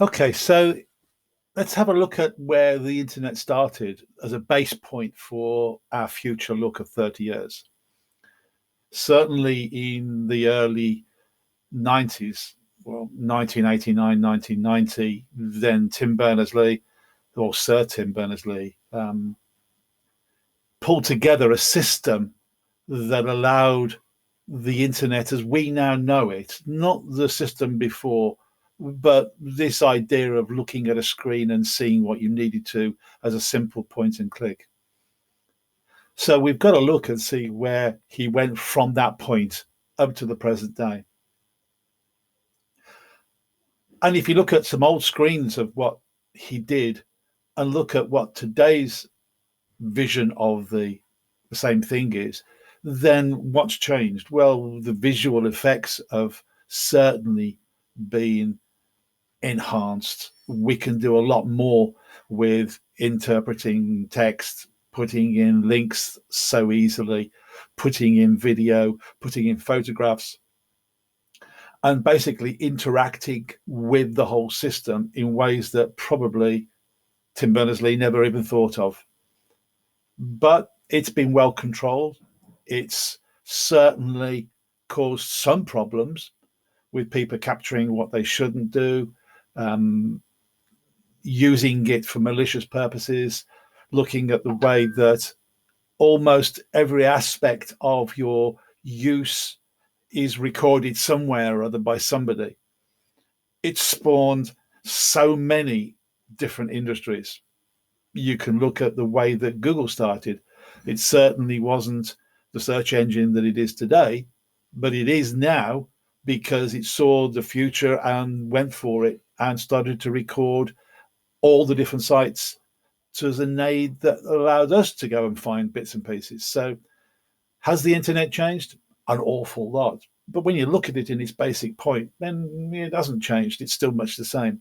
Okay, so let's have a look at where the internet started as a base point for our future look of 30 years. Certainly in the early 90s, well, 1989, 1990, then Tim Berners-Lee, or Sir Tim Berners-Lee, pulled together a system that allowed the internet as we now know it, not the system before, but this idea of looking at a screen and seeing what you needed to as a simple point and click. So we've got to look and see where he went from that point up to the present day. And if you look at some old screens of what he did and look at what today's vision of the same thing is, then what's changed? Well, the visual effects have certainly been enhanced. We can do a lot more with interpreting text, putting in links so easily, putting in video, putting in photographs, and basically interacting with the whole system in ways that probably Tim Berners-Lee never even thought of. But it's been well controlled. It's certainly caused some problems with people capturing what they shouldn't do, using it for malicious purposes, looking at the way that almost every aspect of your use is recorded somewhere or other by somebody. It spawned so many different industries. You can look at the way that Google started. It certainly wasn't the search engine that it is today, but it is now because it saw the future and went for it and started to record all the different sites to an aid that allowed us to go and find bits and pieces. So has the internet changed? An awful lot. But when you look at it in its basic point, then it hasn't changed. It's still much the same.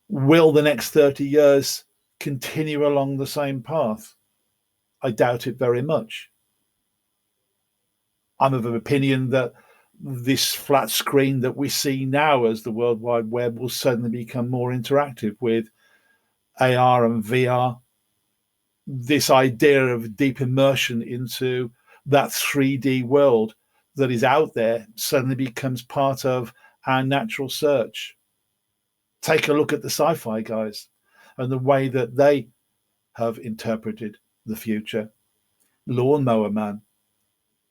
Will the next 30 years continue along the same path? I doubt it very much. I'm of an opinion that this flat screen that we see now as the World Wide Web will suddenly become more interactive with AR and VR. This idea of deep immersion into that 3D world that is out there suddenly becomes part of our natural search. Take a look at the SciFi guys and the way that they have interpreted the future. Lawnmower Man,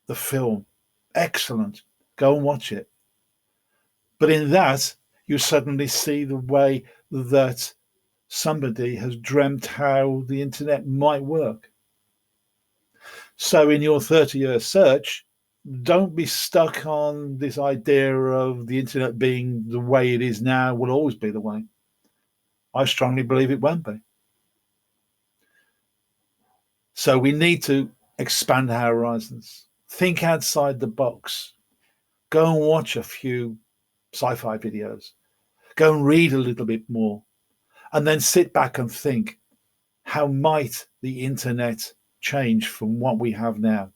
the film, excellent. Go and watch it. But in that, you suddenly see the way that somebody has dreamt how the internet might work. So in your 30-year search, don't be stuck on this idea of the internet being the way it is now will always be the way. I strongly believe it won't be. So we need to expand our horizons. Think outside the box. Go and watch a few sci-fi videos. Go and read a little bit more. And then sit back and think, how might the internet change from what we have now?